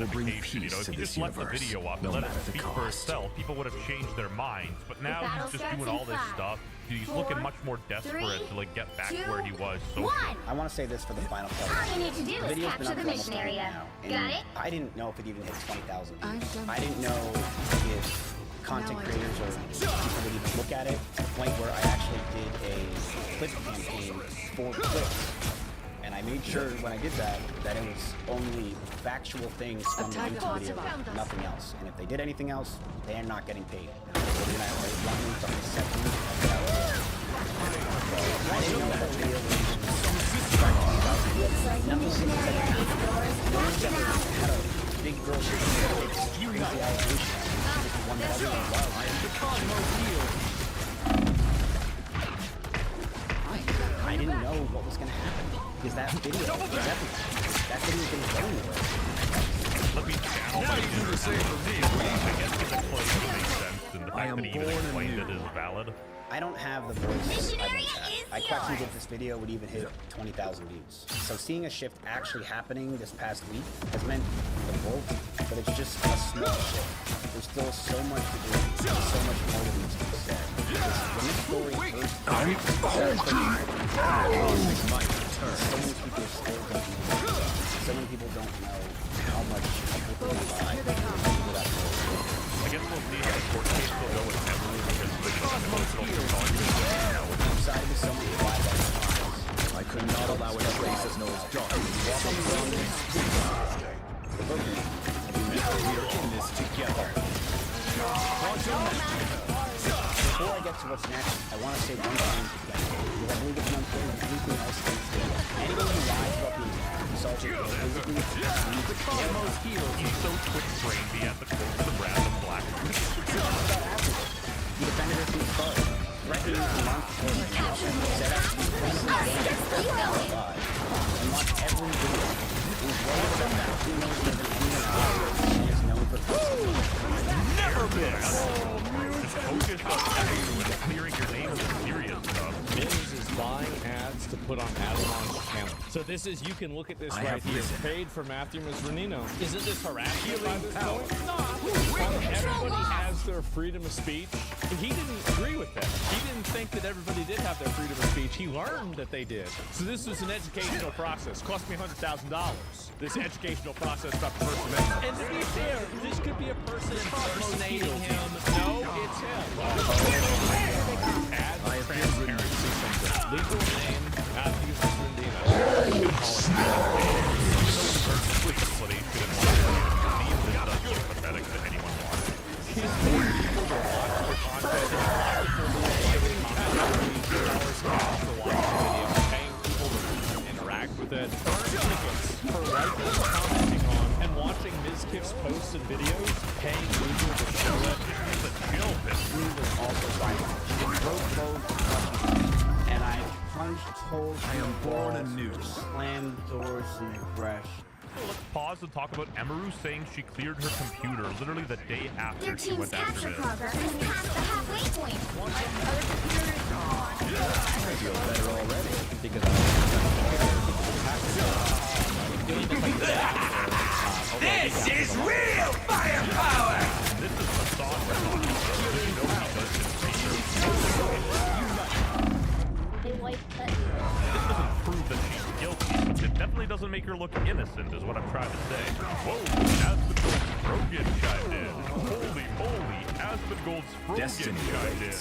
gratification. You know, if he just left the video up and let it speak for itself, people would have changed their minds. But now he's just doing all this stuff. He's looking much more desperate to like get back where he was. So I want to say this for the final part. All you need to do is capture the mission area. Got it? I didn't know if it even hit 20,000 views. I didn't know if content creators or people would even look at it to the point where I actually did a clip campaign for clips. And I made sure when I did that it was only factual things from the YouTube video, nothing else. And if they did anything else, they're not getting paid. I didn't know that video was had a big girl crazy allegation. I am the cosmos healed. I didn't know what was going to happen because that video was everything. That video didn't go anywhere. Let me channel my do the same for me. I guess the explanation makes sense, and the fact that he even explained it is valid. I don't have the voice I once had. I questioned if this video would even hit 20,000 views. So seeing a shift actually happening this past week has meant the growth, but it's just a small shift. There's still so much to do, so much more that needs to be said. When this story first so many people still don't know. So many people don't know how much of what they buy. I guess we'll need a court case to go with Emery because the emotional technology decided to summon the live on I could not allow a trace as Noah's dark. We are in this together. Before I get to what's next, I want to say one thing again, because I believe it's important than anything else in this video. Anyone who lies about the assaulted or physically abused the cosmos healed. He's so quick-brained, he had the quote of the random black. He defended her from the start, threatening to launch the tournament, set up to be and watch every video. He was worried about that 2 million more than anyone else. He is known for Never miss! Just focus on clearing your name of the serious stuff. Miz is buying ads to put on Adelon's channel. So this is, you can look at this right here. Paid for Matthew Masranino. Isn't this harassment by this point? No. Everybody has their freedom of speech. He didn't agree with that. He didn't think that everybody did have their freedom of speech. He learned that they did. So this was an educational process. Cost me $100,000. This educational process about the First Amendment. And to be fair, this could be a person impersonating him. No, it's him. Add transparency. Legal name, Matthew Masranino. Pathetic that anyone wants. He's more people to watch the content. Paying people to interact with it. Earn tickets for liking, commenting on, and watching Mizkif's posts and videos. Paying Google to show it. It's a chill bit. Google was also violent. It broke both and I punched holes in the born walls, anew. slammed doors and crashed. Let's pause and talk about Emeru saying she cleared her computer literally the day after Their she team's went after capture Miz. progress has passed the halfway point. I feel better already. Because This is real firepower! This is facade we're talking about. You know how much They wiped the... This doesn't prove that she's guilty. It definitely doesn't make her look innocent, is what I'm trying to say. Whoa, Asmongold's Frogan chimed in. Holy moly, Asmongold's Frogan chimed in.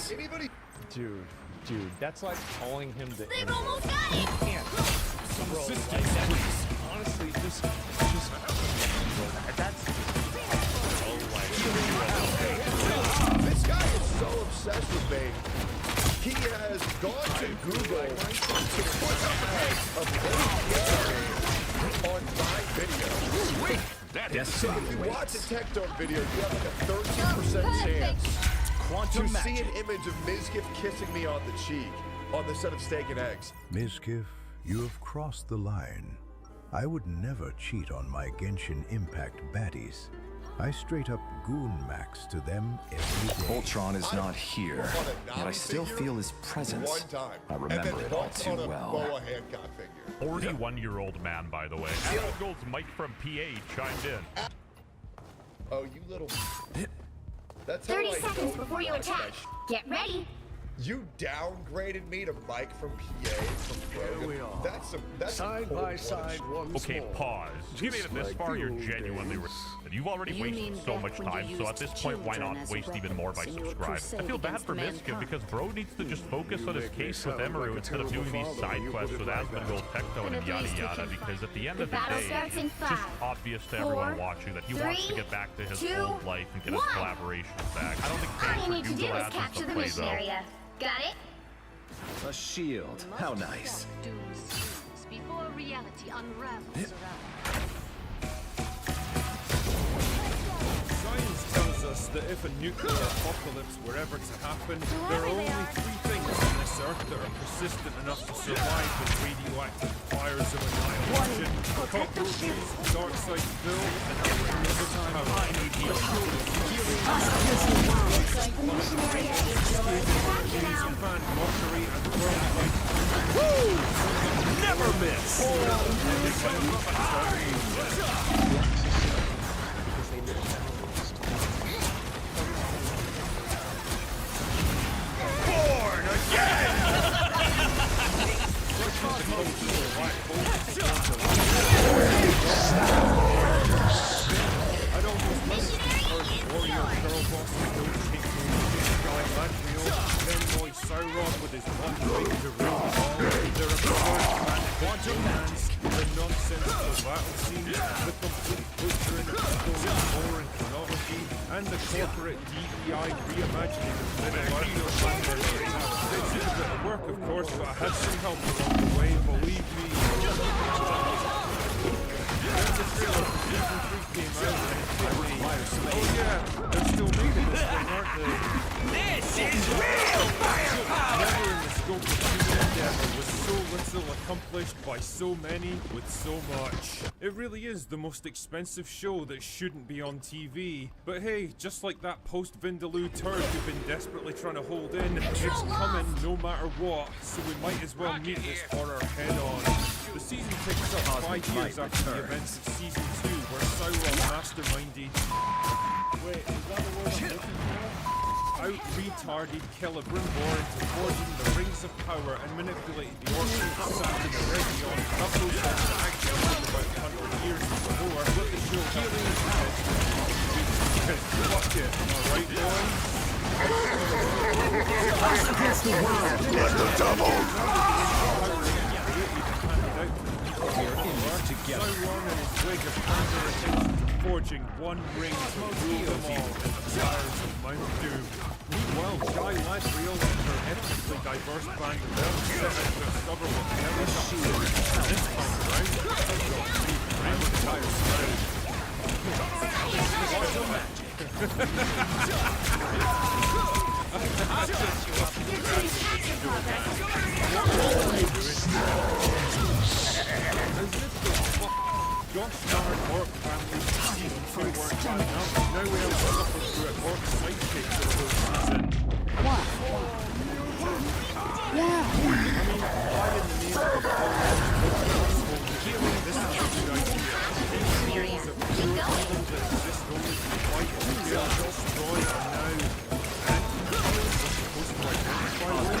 Dude, that's like calling him the They've almost got it! can't. Bro, like honestly, just that's This guy is so obsessed with me. He has gone to Google to put a on my video. So if you watch a Tectone video, you have like a 13% chance to see an image of Mizkif kissing me on the cheek on the set of Steak and Eggs. Mizkif, you have crossed the line. I would never cheat on my Genshin Impact baddies. I straight up goon max to them every day. Voltron is not here, yet I still feel his presence. I remember it all too well. 41-year-old man, by the way. Asmongold's Mike from PA chimed in. Oh, you little. That's how 30 I seconds know before you like attack. that Get ready. You downgraded me to Mike from PA from Brogan. we are. That's Side a by side once Okay, more. pause. You made it this like far, the you're old genuinely days. resistant. You've already You mean wasted so back much when you time, so at this used point, why children not as waste even more by weapons in your subscribing? I crusade feel bad against for Miskiv mankind. because bro needs to just focus on his make me case with sound Emeru like a instead of terrible doing these father side when you quests put with it like Asmongold, Tecto, And and at yada least we yada, can because at the end The of the battle day, starts in it's just 5, obvious to everyone 4, watching that he wants to 3, get back to his 2, old life and get his 1. collaborations back. I don't think All paying you for need to do Google is ads capture is the the play, mission though. area. Got it? A shield. How nice. Before reality unravels around. Science tells us that if a nuclear apocalypse were ever to happen, there are only 3 things on this Earth that are persistent enough to survive the radioactive fires of annihilation. Cockroaches, Darkseid Bill, and another power. Fan mockery and worldwide. Never miss! born again! I'd almost love to heard warrior girl boss don't take no shit guy Landriel, then Roy Sauron with his one ring to rule all. Their absurd quantum dance, the nonsensical battle scenes, the complete butchering of story, lore and chronology, and the corporate DEI reimagining of Middle-earth standards. They did a bit of work, of course, but I had some help along the way, believe me. When the trailer for season 3 came out, oh yeah, they're still making this thing, aren't they? This is real firepower! Never in the scope of human endeavor was so little accomplished by so many with so much. It really is the most expensive show that shouldn't be on TV. But hey, just like that post-Vindaloo turd we've been desperately trying to hold in, it's coming no matter what, so we might as well meet this horror head on. The season picks up 5 years after the events of season 2, where Sauron masterminded out-retarded Celebrimbor into forging the Rings of Power and manipulated the orcs that sat in Eregion. That process was actually about 100 years before what the show healing is. Fuck it, alright boys? Against the world! Let the devil! Sauron and his wig have turned their attention to forging one ring to rule them all in the fires of Mount Doom. Meanwhile, Jai Ladriel and her ethnically diverse band of elves set out to discover what the hell is up to. This time around, they've got 3 vampires Gosh darn orc families in season 2 weren't bad enough. Now we have to suffer through it orc sidekicks of the whole season. What? Yeah. Why in the name of all healing, this is a good idea. These heroes of pure evil that exist only to fight and kill, destroy, and now we're supposed to identify them.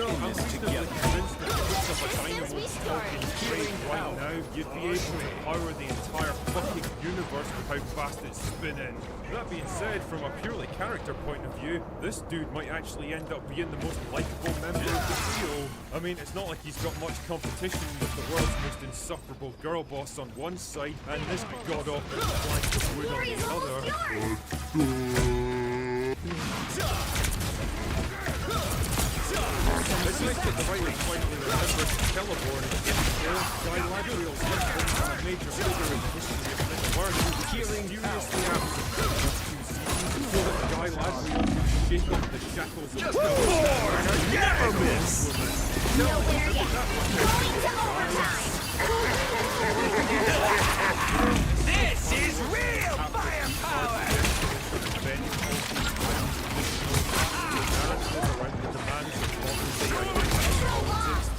I'm reasonably convinced that if of a dynamo talking straight right now, you'd be able to power the entire fucking universe with how fast it's spinning. That being said, from a purely character point of view, this dude might actually end up being the most likable member of the trio. I mean, it's not like he's got much competition with the world's most insufferable girl boss on one side and this god-awful plank of wood on the other. It's like the writer finally remembers Celeborn and Jai Ladriel's husband and a major figure in the history of Middle-earth who was mysteriously absent for the last 2 seasons so that Jai Ladriel could shake off the shackles of Never miss! Nowhere yet. Going to overtime. This is real firepower!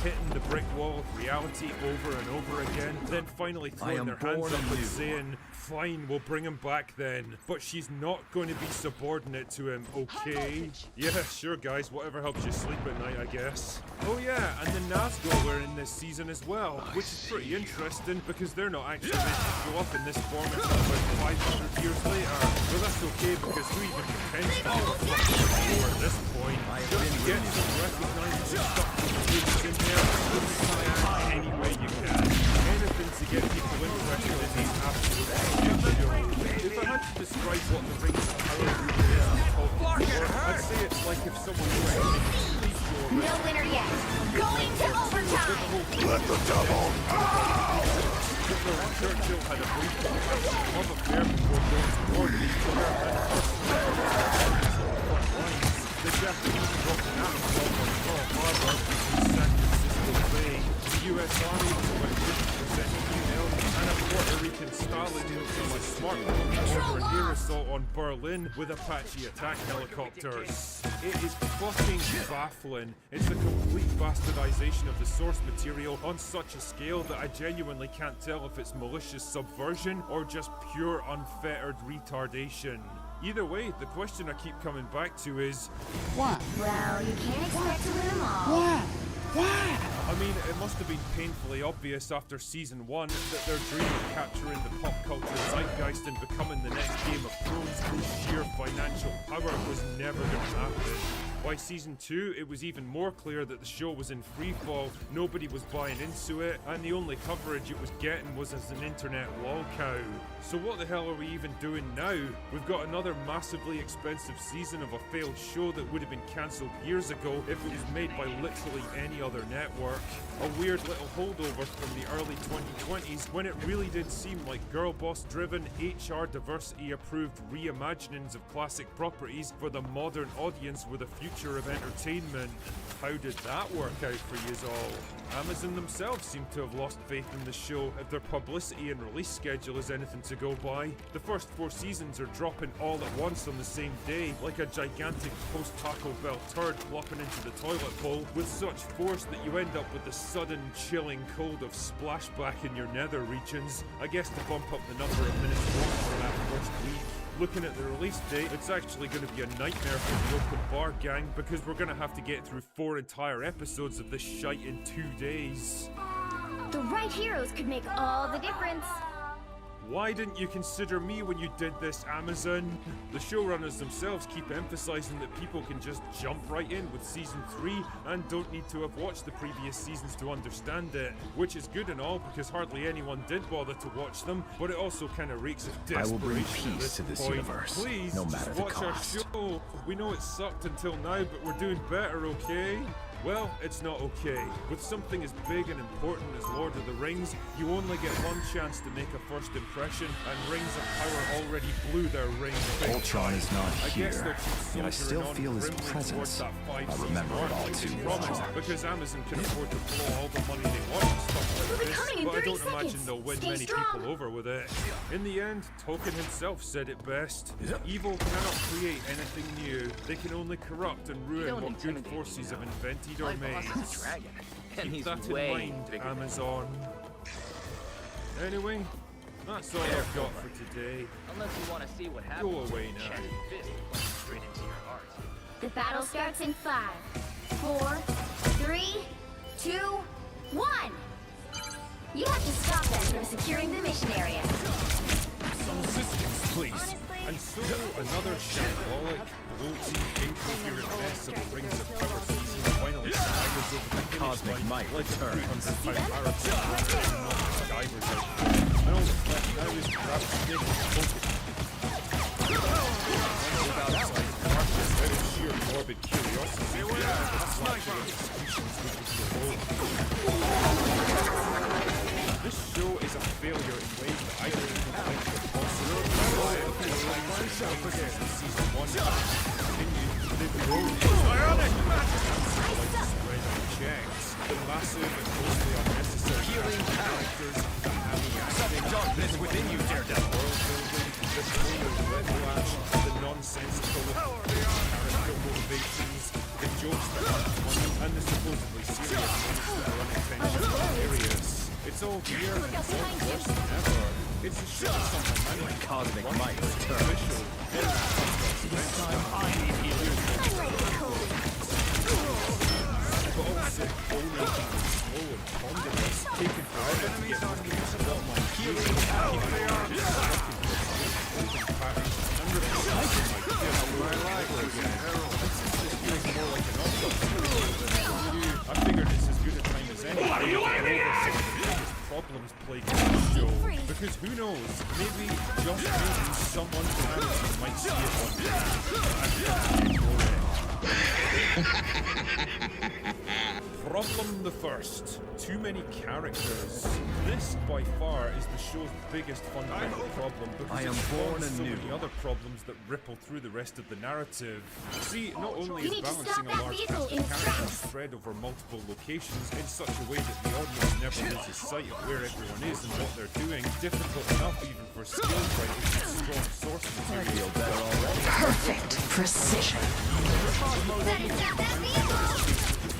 Hitting the brick wall of reality over and over again, then finally finally throwing their hands up and saying, fine, we'll bring him back then. But she's not going to be subordinate to him, okay? Yeah, sure guys, whatever helps you sleep at night, I guess. Oh yeah, and the Nazgul were in this season as well, which is pretty interesting because they're not actually meant to go up in this form until about 500 years later. But that's okay because who even pretends to be before at this point? Just get some recognizable stuff in there any way you can. Anything to get people interested in these absolute shows. If I had to describe what the Rings of Power really is, I'd say it's like if someone was No winner yet. Going to overtime. Let the devil out! Churchill had a brief love affair before going to war with each other and the Japanese dropped an atom bomb on Pearl Harbor in San Francisco Bay. The US Army was about 50% female, and a Puerto Rican Stalin moved from a smartphone over an air assault on Berlin with Apache attack helicopters. It is fucking baffling. It's a complete bastardization of the source material on such a scale that I genuinely can't tell if it's malicious subversion or just pure unfettered retardation. Either way, the question I keep coming back to is... What? Well, you can't expect to win them all. I mean, it must have been painfully obvious after Season 1 that their dream of capturing the pop culture zeitgeist and becoming the next Game of Thrones through sheer financial power was never going to happen. By Season 2, it was even more clear that the show was in freefall, nobody was buying into it, and the only coverage it was getting was as an internet lolcow. So what the hell are we even doing now? We've got another massively expensive season of a failed show that would have been cancelled years ago if it was made by literally any other network. A weird little holdover from the early 2020s when it really did seem like girl boss driven, HR diversity approved reimaginings of classic properties for the modern audience with a future of entertainment. How did that work out for yous all? Amazon themselves seem to have lost faith in the show if their publicity and release schedule is anything to go by. The first 4 seasons are dropping all at once on the same day, like a gigantic post-Taco Bell turd plopping into the toilet bowl with such force that you end up with the sudden chilling cold of splashback in your nether regions. I guess to bump up the number of minutes watched for that first week. Looking at the release date, it's actually going to be a nightmare for the Open Bar gang because we're going to have to get through 4 entire episodes of this shite in 2 days. The right heroes could make all the difference. Why didn't you consider me when you did this, Amazon? The showrunners themselves keep emphasizing that people can just jump right in with Season 3 and don't need to have watched the previous seasons to understand it, which is good and all because hardly anyone did bother to watch them, but it also kind of reeks of desperation. I will bring peace to this universe, Please, no matter just the watch cost. our show. We know it sucked until now, but we're doing better, okay? Well, it's not okay. With something as big and important as Lord of the Rings, you only get one chance to make a first impression, and Rings of Power already blew their ring. Ultron is not I guess here, they'll yet I still feel his presence. I remember it all too well. Because Amazon can afford to blow all the money they want and stuff like this, but I don't imagine they'll win many people over with it. In the end, Tolkien himself said it best. Evil cannot create anything new. They can only corrupt and ruin what good forces have invented or made. Keep that in mind, Amazon. Anyway, that's all I've got for today. Unless you want to see what happens. Go away now. Straight into your heart. The battle starts in 5, 4, 3, 2, 1. You have to stop them from securing the mission area. Some assistance, please. And so, another shambolic, bloaty, incoherent mess of the Rings of Power season finally staggers over the Cosmic might return. divers out. And all that's left now is grab a stick and poke it. Out of sheer morbid curiosity, this show is a failure in ways that I don't even think are possible. Season 1 continued, they've grown checks. The massive and mostly unnecessary healing characters, the hammy acting, darkness within you, Daredevil. World building, the total red flash, the nonsensical character motivations, the jokes that aren't funny, and the supposedly serious moments that are unintentional and hilarious. It's It's all here, and it's all worse than ever. It's a show of some momentum. Cosmic One might thing is returns. official. This time I need healers. But also, only slow and ponderous, taking forever to get my use of all my healing patterns and replacing my gear over and over again. And since this feels more like an autopsy, I figured it's as good a time as any to go over some of the biggest problems plaguing the show. Because who knows, maybe, just maybe, someone might see it one day. And ignore it. Problem the first. Too many characters. This, by far, is the show's biggest fundamental problem because I am it born spawns so anew. many other problems that ripple through the rest of the narrative. See, not only You is need to balancing stop a that large vehicle cast in of its characters tracks. spread over multiple locations in such a way that the audience never loses sight of where everyone is and what they're doing, difficult enough even for skilled writers with strong source material. Perfect precision.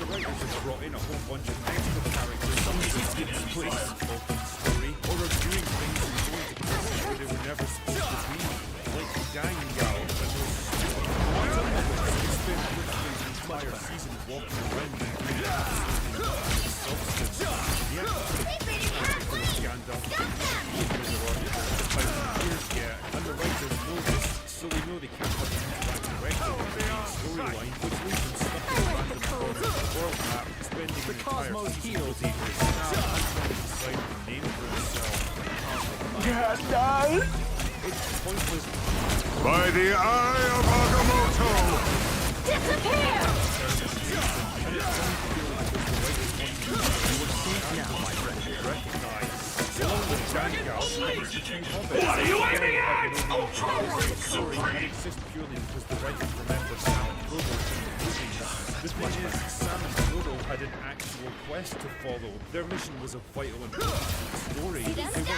The writers have brought in a whole bunch of extra characters, some of them didn't place Vulcan's story, or are doing things and going to places where they were never supposed to be, like Gangal and those some of them spent literally the entire season walking around and doing absolutely substance. The actual Gandalf years yet, and the writers know this, so we know they can't have an interact directly with the main storyline, which leaves them stuck in a random corner of the world map, spending an entire season with either a snap and trying to decide the name for himself. It's pointless. By the eye of Agamotto! Disappear! And it's unfair because the writers want to see now, my friend, recognize. Along with Gangal, it's the two hobbits. What are you aiming at? Story can exist purely because the writers remember Sam and Frodo from the movies. The thing is, Sam and Frodo had an actual quest to follow. Their mission was a vital and important story. They weren't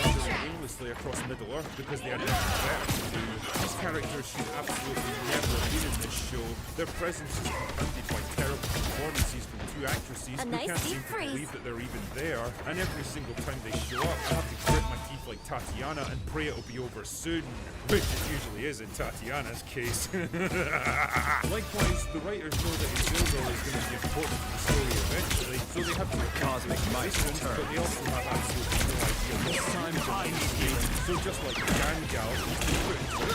wandering aimlessly across Middle-earth because they had nothing better to do. These characters should absolutely never have been in this show. Their presence is compounded by terrible performances from two actresses who can't seem to believe that they're even there. And every single time they show up, I have to grit my teeth like Tatiana and pray it'll be over soon. Which it usually is in Tatiana's case. Likewise, the writers know that Isildur is going to be important to the story eventually, so they have to Cosmic might return. but they also have absolutely no idea what time to make. So just like Gangal, he's been put into the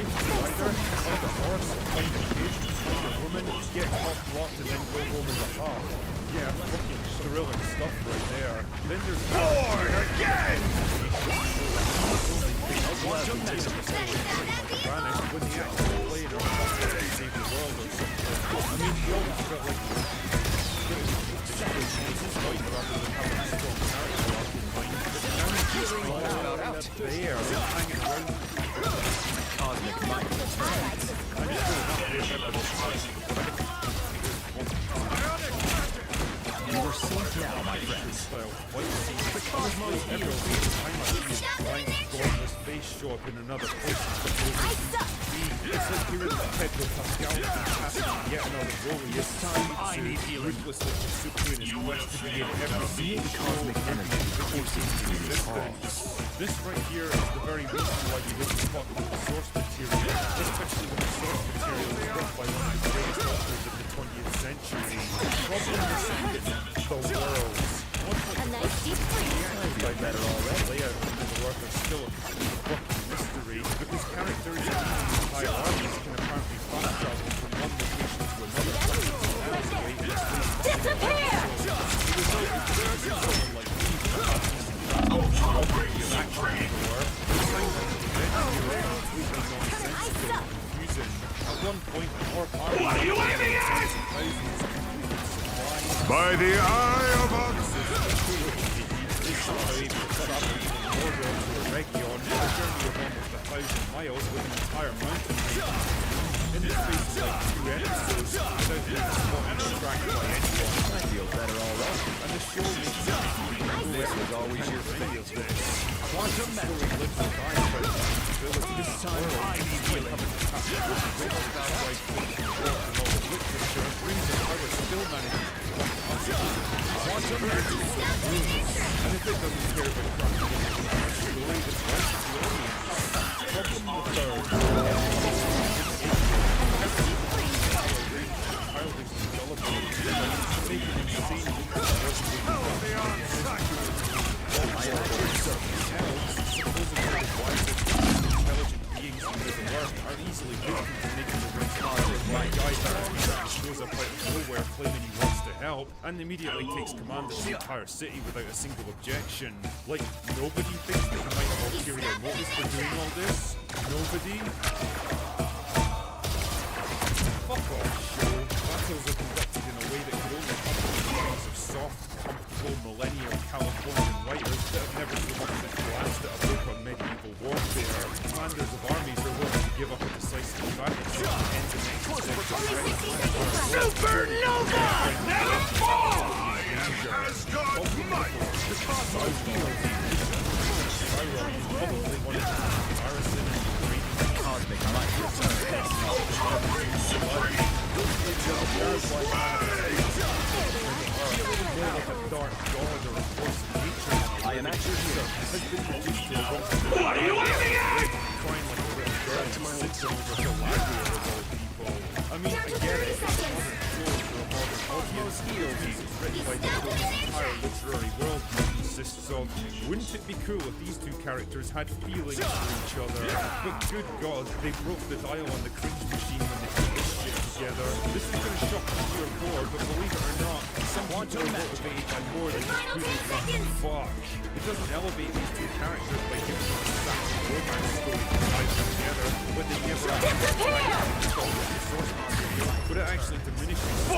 find a horse, find a cage, find a woman, get hot blocked and then go home in the heart. Yeah, fucking thrilling stuff right there. Then there's Born again! When the actual played or save the world or something. I mean, he always felt like fight rather than having a strong character arc in mind. But now he's just all out there, hanging around. Cosmic might returns. I'm just going up there at the time. You are safe now, my friends. The cosmos heals. I must be blind gorgeous face show up in another place. It's like hearing Pedro Pascal casting yet another role. This time I need healing. Ruthlessly pursuing his quest to be in every single cosmic energy coursing through his halls. This right here is the very reason why you wouldn't fuck with the source material, especially when the source material is written by one of the greatest authors of the 20th century. Problem the second, the world. A nice deep freeze. By better already. Layout and Middle-earth are still a complete fucking mystery because characters and entire armies can apparently fast travel from one location to another. Disappear! The result is that someone like me perhaps at one point, what are you aiming at? By the eye of Agamotto! Region, a journey of almost 1,000 miles with an entire mountain range. In the space of like 2 episodes, without being spotted or tracked by anyone. I feel better already. And the show makes sense. This was always your thing. Quantum story lives and dies by ability. This time, I need healing. Still managing. And if it doesn't care about crafting, the way this works is the audience. Problem the third. And immediately takes command of the entire city without a single objection. Like, nobody thinks that he might have ulterior motives for doing all this? Nobody? Fuck off, show. Battles are conducted in a way that could only come from the minds of soft, comfortable, millennial Californian writers that have never so much as glanced at a book on medieval warfare. Commanders of armies are willing to give up a decisive battle to end the next Supernova! Never fall! Asgard's might! Cosmic might I am at your service. What are you aiming at? I mean, I get it. Audience is written by the entire literary world consists of. Wouldn't it be cool if these two characters had feelings for each other? But good God, they broke the dial on the cringe machine when they put this shit together. This is gonna shock you to your core, but believe it or not, some people are motivated by more than just proving fuck. It doesn't elevate these two characters by giving them a sassy romance story to tie them together, but they never but it actually diminishes the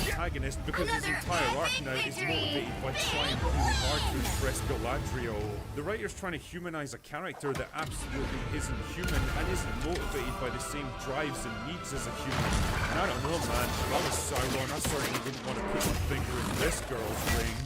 antagonist because his entire arc now is motivated by trying really hard to impress Galadriel. The writer's trying to humanize a character that absolutely isn't human and isn't motivated by the same drives and needs as a human. And I don't know, man. If I was Sauron, I certainly wouldn't want to put my finger in this girl's ring.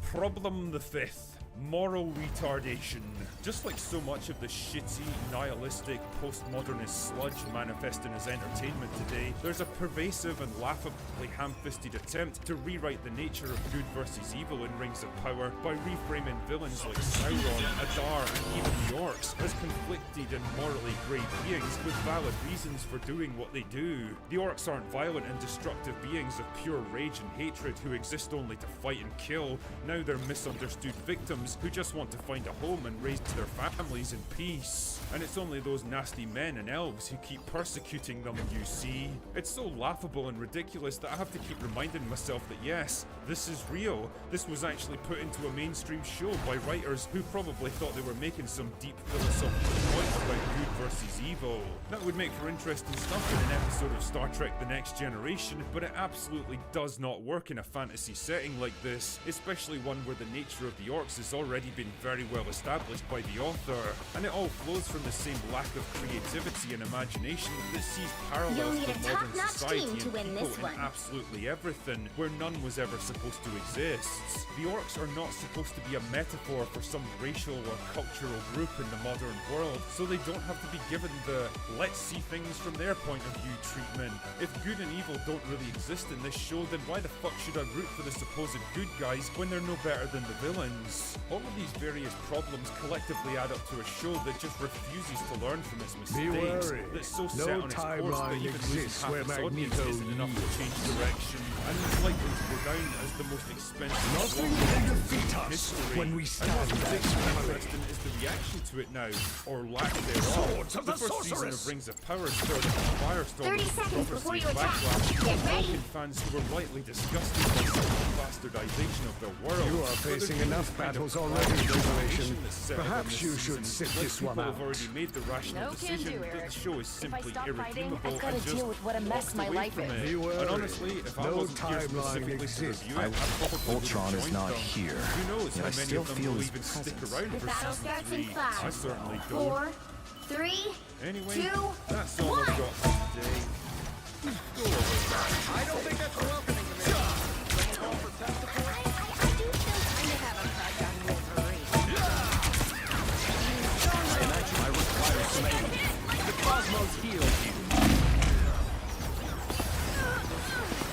Problem the fifth. Moral retardation. Just like so much of the shitty, nihilistic, postmodernist sludge manifesting as entertainment today, there's a pervasive and laughably ham-fisted attempt to rewrite the nature of good versus evil in Rings of Power by reframing villains like Sauron, Adar, and even the Orcs as conflicted and morally grey beings with valid reasons for doing what they do. The Orcs aren't violent and destructive beings of pure rage and hatred who exist only to fight and kill. Now they're misunderstood victims who just want to find a home and raise their families in peace. And it's only those nasty men and elves who keep persecuting them, you see. It's so laughable and ridiculous that I have to keep reminding myself that yes, this is real. This was actually put into a mainstream show by writers who probably thought they were making some deep philosophical point about good versus evil. That would make for interesting stuff in an episode of Star Trek The Next Generation, but it absolutely does not work in a fantasy setting like this, especially one where the nature of the orcs has already been very well established by the author, and it all flows from the same lack of creativity and imagination that sees parallels to modern society and people in absolutely everything, where none was ever supposed to exist. The orcs are not supposed to be a metaphor for some racial or cultural group in the modern world, so they don't have to be given the let's see things from their point of view treatment. If good and evil don't really exist in this show, then why the fuck should I root for the supposed good guys when they're no better than the villains? All of these various problems collectively add up to a show that just refuses to learn from its mistakes, that's so set on its course that even losing half its audience isn't enough to change direction, and it's likely to go down as the most expensive Nothing can defeat us history. when we stand and what's next particularly interesting is the reaction to it now, or lack thereof. Swords of The the first season sorceress. of Rings of Power started with Firestorm 30 seconds before you attack. backlash Get from ready. Tolkien fans who were rightly disgusted by some of the bastardization of their world. You are But there's facing been enough this kind of battles already, Revelation. that's settled on Perhaps this you should season. sit Like this one people have out. already made the rational No can decision do, that Eric. the show is If I simply stop fighting, irredeemable I've gotta and just deal with what a mess walked my away life from is. it. Be And wary. honestly, if I No wasn't here timeline specifically to exists. review it, I probably would Ultron have is joined not them. here, Who knows yet how I many still of them feel will his even stick presence. around The for battle season starts in 3. 5, I certainly don't. 4, 3, Anyway, 2, that's all I've 1. got for today. Go over that. I don't think that's welcoming to me. Bring it home for test support. I do still kind of have a crush on Wolverine.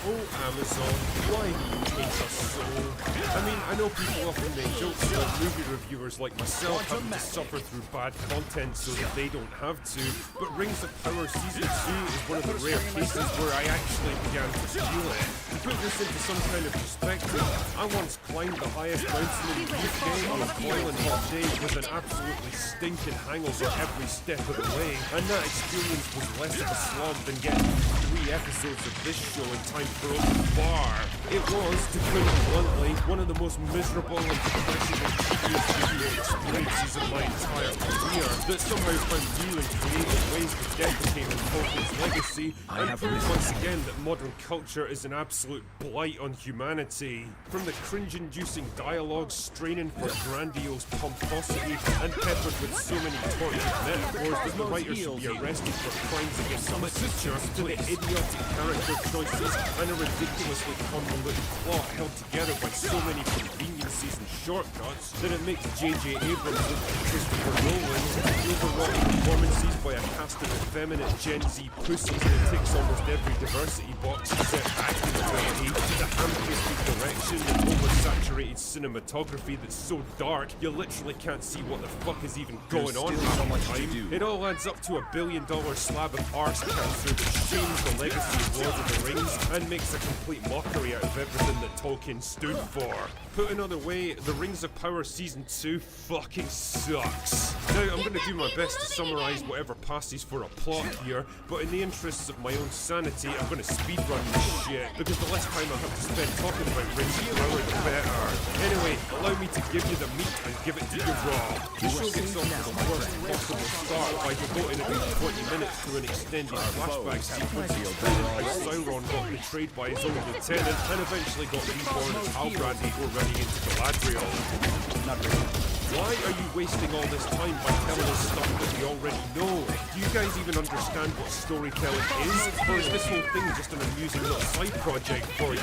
Oh, Amazon, why do you hate us so? I mean, I know people often make jokes about movie reviewers like myself having to suffer through bad content so that they don't have to, but Rings of Power Season 2 is one of the rare cases where I actually began to feel it. To put this into some kind of perspective, I once climbed the highest mountain in the UK on a boiling hot day with an absolutely stinking hangover every step of the way, and that experience was less of a slog than getting 3 episodes of this show in time for open bar. It was, to put it bluntly, one of the most miserable and depressing and tedious video experiences of my entire career that somehow found new and creative ways to deprecate Tolkien's legacy and prove once again that modern culture is an absolute blight on humanity. From the cringe-inducing dialogues straining for grandiose pomposity and peppered with so many tortured metaphors that the writer should be arrested for crimes against literature, to the idiotic character choices and a ridiculously convoluted plot held together by so many conveniences and shortcuts that it makes J.J. Abrams look like Christopher Nolan, the overwrought performances by a cast of effeminate Gen Z pussies that ticks almost every diversity box except acting ability, to the ham-fisted direction and oversaturated cinematography that's so dark you literally can't see what the fuck is even going on half the time. It all adds up to a $1 billion slab of arse cancer that shames the legacy of Lord of the Rings and makes a complete mockery out of everything that Tolkien stood for. Put another way, the Rings of Power Season 2 fucking sucks. Now, I'm going to do my best to summarise whatever passes for a plot here, but in the interests of my own sanity, I'm going to speedrun this shit, because the less time I have to spend talking about Rings of Power, the better. Anyway, allow me to give you the meat and give it to you raw. The show gets off to the worst possible start by devoting about 20 minutes to an extended flashback sequence explaining how Sauron got betrayed by his own lieutenant and eventually got reborn as Halbrand before running into Galadriel. Not really. Why are you wasting all this time by telling us stuff that we already know? Do you guys even understand what storytelling is? Or is this whole thing just an amusing little side project for you?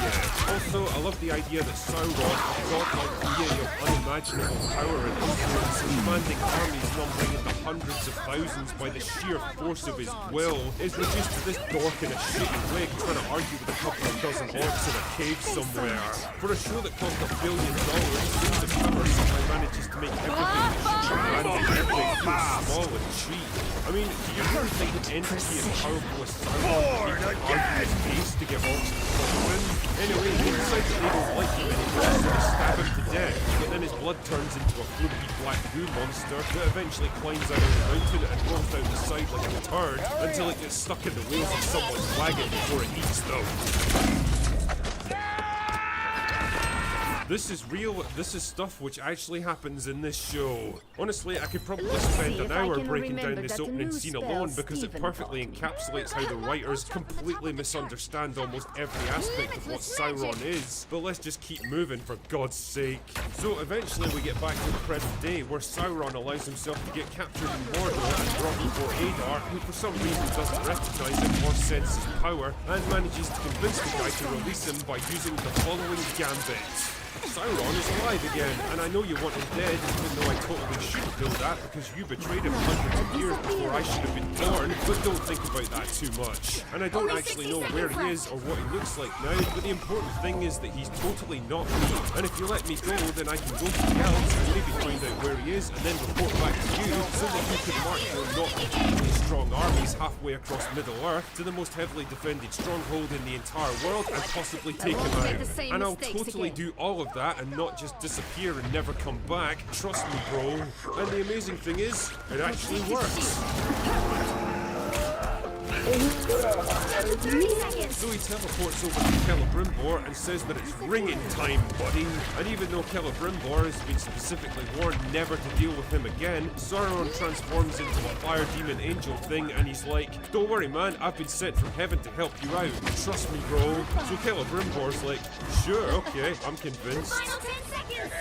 Also, I love the idea that Sauron, a godlike being of unimaginable power and influence, commanding armies numbering in the hundreds of thousands by the sheer force of his will, is reduced to this dork in a shitty wig trying to argue with a couple of dozen orcs in a cave somewhere. For a show that cost $1 billion, Rings of Power somehow manages to make everything small and cheap. I mean, do you really think an entity as powerful as Sauron can argue his case to get orcs to follow him? Anyway, he decides that they don't like him anymore, so they stab him to death, but then his blood turns into a fluky black goo monster that eventually climbs out of the mountain and rolls down the side like a turd until it gets stuck in the wheels of someone's wagon before it eats them. This is real, this is stuff which actually happens in this show. Honestly, I could probably spend an hour breaking down this opening scene alone because it perfectly encapsulates how the writers completely misunderstand almost every aspect of what Sauron is. But let's just keep moving, for God's sake. So eventually we get back to the present day, where Sauron allows himself to get captured in Mordor and brought before Adar, who for some reason doesn't recognize him or sense his power, and manages to convince the guy to release him by using the following gambit. Sauron is alive again, and I know you want him dead, even though I totally shouldn't know that because you betrayed him hundreds of years before I should have been born, but don't think about that too much. And I don't actually know where he is or what he looks like now, but the important thing is that he's totally not me, and if you let me go, then I can go to the Elves and maybe find out where he is and then report back to you so that you can march your not completely strong armies halfway across Middle-earth to the most heavily defended stronghold in the entire world and possibly take him out. And I'll totally do all of that and not just disappear and never come back. Trust me, bro. And the amazing thing is, it actually works. So he teleports over to Celebrimbor and says that it's ringing time, buddy. And even though Celebrimbor has been specifically warned never to deal with him again, Sauron transforms into a fire demon angel thing and he's like, don't worry man, I've been sent from heaven to help you out. Trust me, bro. So Celebrimbor's like, sure, okay, I'm convinced. Final 10 seconds!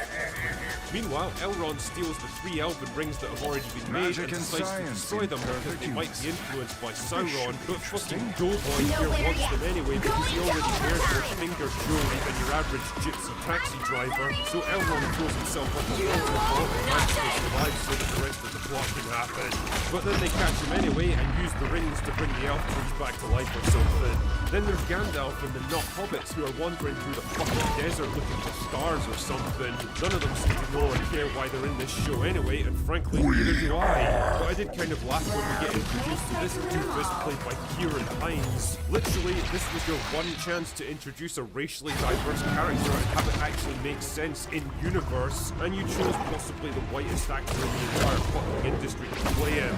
Meanwhile, Elrond steals the 3 elven rings that have already been made and decides to destroy them because they might be influenced by Sauron, but fucking Doughboy here wants them anyway because he already wears your finger jewelry than your average gypsy taxi driver, so Elrond throws himself up a waterfall and manages to survive so that the rest of the plot can happen. But then they catch him anyway and use the rings to bring the elf trees back to life or something. Then there's Gandalf and the not hobbits who are wandering through the fucking desert looking for stars or something. None of them seem to know or care why they're in this show anyway, and frankly, neither do I. But I did kind of laugh when we get introduced to this doofus played by Kieran Hines. Literally, this was your one chance to introduce a racially diverse character and have it actually make sense in universe, and you chose possibly the whitest actor in the entire fucking industry to play him.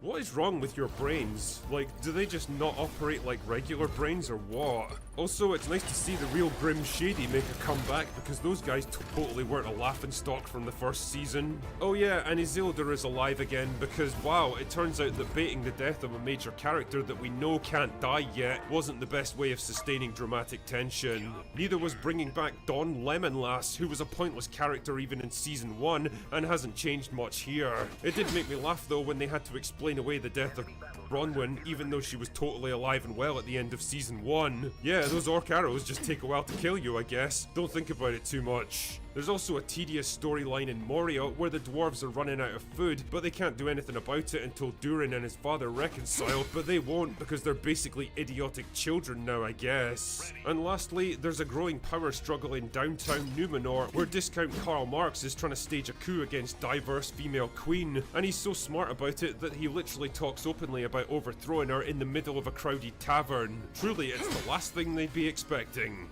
What is wrong with your brains? Like, do they just not operate like regular brains or what? Also, it's nice to see the real Grim Shady make a comeback because those guys totally weren't a laughingstock from the first season. Oh yeah, and Isildur is alive again because wow, it turns out that baiting the death of a major character that we know can't die yet wasn't the best way of sustaining dramatic tension. Neither was bringing back Don Lemonlass, who was a pointless character even in season 1 and hasn't changed much here. It did make me laugh though when they had to explain away the death of Bronwyn, even though she was totally alive and well at the end of season 1. Yeah, those orc arrows just take a while to kill you, I guess. Don't think about it too much. There's also a tedious storyline in Moria where the dwarves are running out of food, but they can't do anything about it until Durin and his father reconcile, but they won't because they're basically idiotic children now, I guess. And lastly, there's a growing power struggle in downtown Numenor where discount Karl Marx is trying to stage a coup against diverse female queen, and he's so smart about it that he literally talks openly about overthrowing her in the middle of a crowded tavern. Truly, it's the last thing they'd be expecting.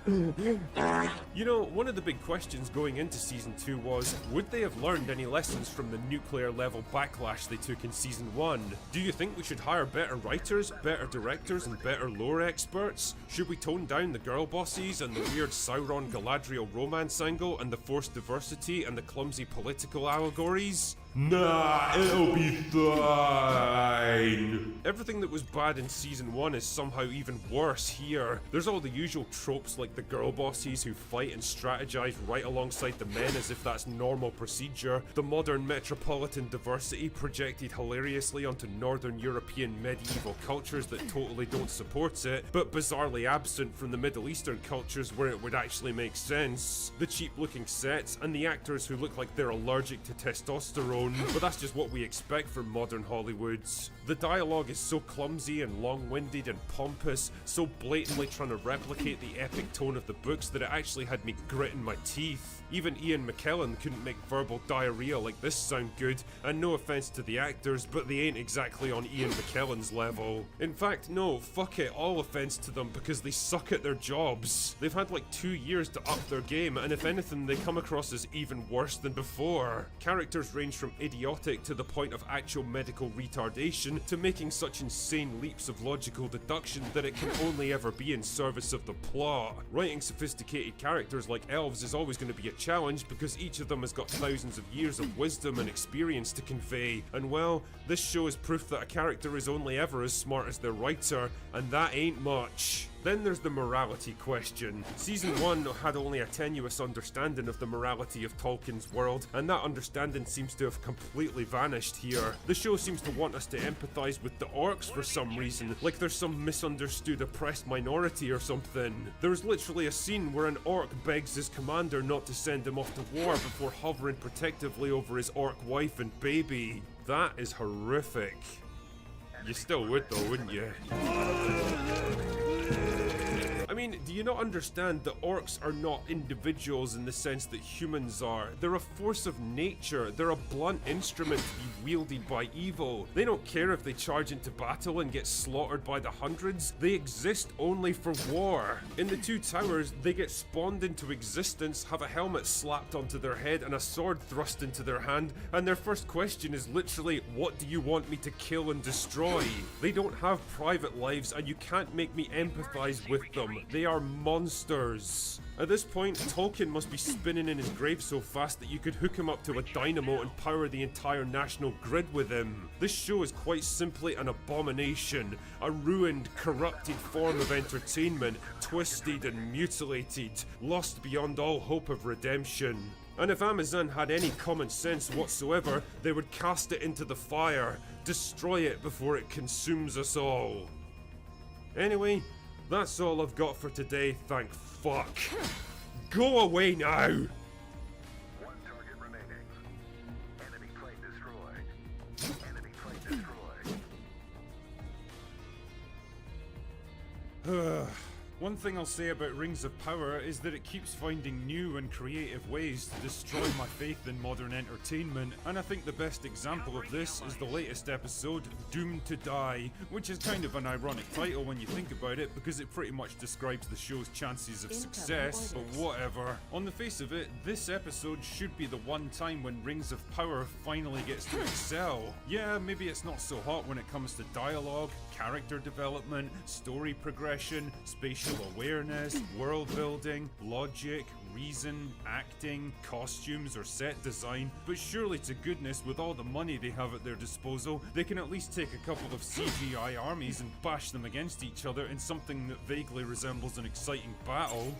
You know, one of the big questions going into Season 2 was, would they have learned any lessons from the nuclear level backlash they took in Season 1? Do you think we should hire better writers, better directors, and better lore experts? Should we tone down the girl bossies and the weird Sauron-Galadriel romance angle and the forced diversity and the clumsy political allegories? Nah, it'll be fine. Everything that was bad in Season 1 is somehow even worse here. There's all the usual tropes like the girl bossies who fight and strategize right alongside the men as if that's normal procedure, the modern metropolitan diversity projected hilariously onto Northern European medieval cultures that totally don't support it, but bizarrely absent from the Middle Eastern cultures where it would actually make sense, the cheap looking sets, and the actors who look like they're allergic to testosterone. But that's just what we expect from modern Hollywoods. The dialogue is so clumsy and long-winded and pompous, so blatantly trying to replicate the epic tone of the books that it actually had me gritting my teeth. Even Ian McKellen couldn't make verbal diarrhea like this sound good, and no offense to the actors, but they ain't exactly on Ian McKellen's level. In fact, no, fuck it, all offense to them because they suck at their jobs. They've had like 2 years to up their game, and if anything, they come across as even worse than before. Characters range from idiotic to the point of actual medical retardation to making such insane leaps of logical deduction that it can only ever be in service of the plot. Writing sophisticated characters like elves is always going to be a challenge because each of them has got thousands of years of wisdom and experience to convey, and well, this show is proof that a character is only ever as smart as their writer, and that ain't much. Then there's the morality question. Season 1 had only a tenuous understanding of the morality of Tolkien's world, and that understanding seems to have completely vanished here. The show seems to want us to empathize with the orcs for some reason, like there's some misunderstood oppressed minority or something. There's literally a scene where an orc begs his commander not to send him off to war before hovering protectively over his orc wife and baby. That is horrific. You still would though, wouldn't you? I mean, do you not understand that orcs are not individuals in the sense that humans are? They're a force of nature. They're a blunt instrument to be wielded by evil. They don't care if they charge into battle and get slaughtered by the hundreds. They exist only for war. In the Two Towers, they get spawned into existence, have a helmet slapped onto their head and a sword thrust into their hand, and their first question is literally, what do you want me to kill and destroy? They don't have private lives and you can't make me empathize with them. They are monsters. At this point, Tolkien must be spinning in his grave so fast that you could hook him up to a dynamo and power the entire national grid with him. This show is quite simply an abomination, a ruined, corrupted form of entertainment, twisted and mutilated, lost beyond all hope of redemption. And if Amazon had any common sense whatsoever, they would cast it into the fire, destroy it before it consumes us all. Anyway, that's all I've got for today, thank fuck. Go away now! One target remaining. Enemy plane destroyed. Enemy plane destroyed. One thing I'll say about Rings of Power is that it keeps finding new and creative ways to destroy my faith in modern entertainment, and I think the best example of this is the latest episode, Doomed to Die, which is kind of an ironic title when you think about it because it pretty much describes the show's chances of success, but whatever. On the face of it, this episode should be the one time when Rings of Power finally gets to excel. Yeah, maybe it's not so hot when it comes to dialogue, character development, story progression, spatial awareness, world building, logic, reason, acting, costumes, or set design, but surely to goodness, with all the money they have at their disposal, they can at least take a couple of CGI armies and bash them against each other in something that vaguely resembles an exciting battle.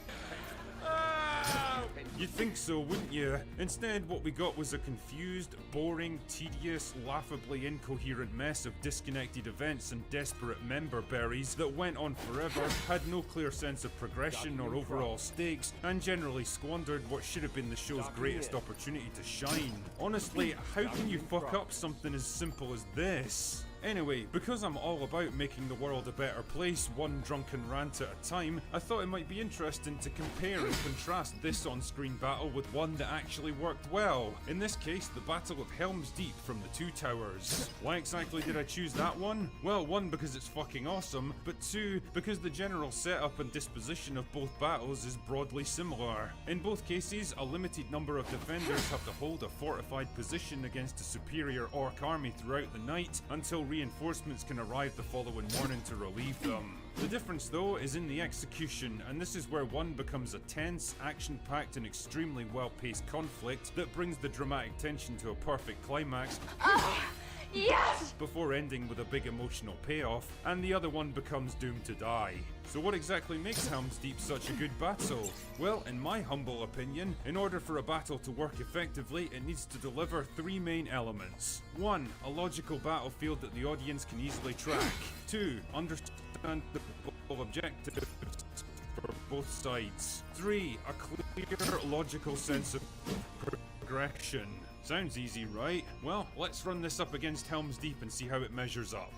You'd think so, wouldn't you? Instead, what we got was a confused, boring, tedious, laughably incoherent mess of disconnected events and desperate member berries that went on forever, had no clear sense of progression or overall stakes, and generally squandered what should have been the show's greatest opportunity to shine. Honestly, how can you fuck up something as simple as this? Anyway, because I'm all about making the world a better place, one drunken rant at a time, I thought it might be interesting to compare and contrast this on-screen battle with one that actually worked well. In this case, the Battle of Helm's Deep from the Two Towers. Why exactly did I choose that one? Well, one, because it's fucking awesome, but two, because the general setup and disposition of both battles is broadly similar. In both cases, a limited number of defenders have to hold a fortified position against a superior orc army throughout the night until reinforcements can arrive the following morning to relieve them. The difference though is in the execution, and this is where one becomes a tense, action-packed and extremely well-paced conflict that brings the dramatic tension to a perfect climax. Yes! Before ending with a big emotional payoff, and the other one becomes doomed to die. So what exactly makes Helm's Deep such a good battle? Well, in my humble opinion, in order for a battle to work effectively, it needs to deliver three main elements. 1. A logical battlefield that the audience can easily track. 2. Understandable objectives for both sides. 3. A clear, logical sense of progression. Sounds easy, right? Well, let's run this up against Helm's Deep and see how it measures up.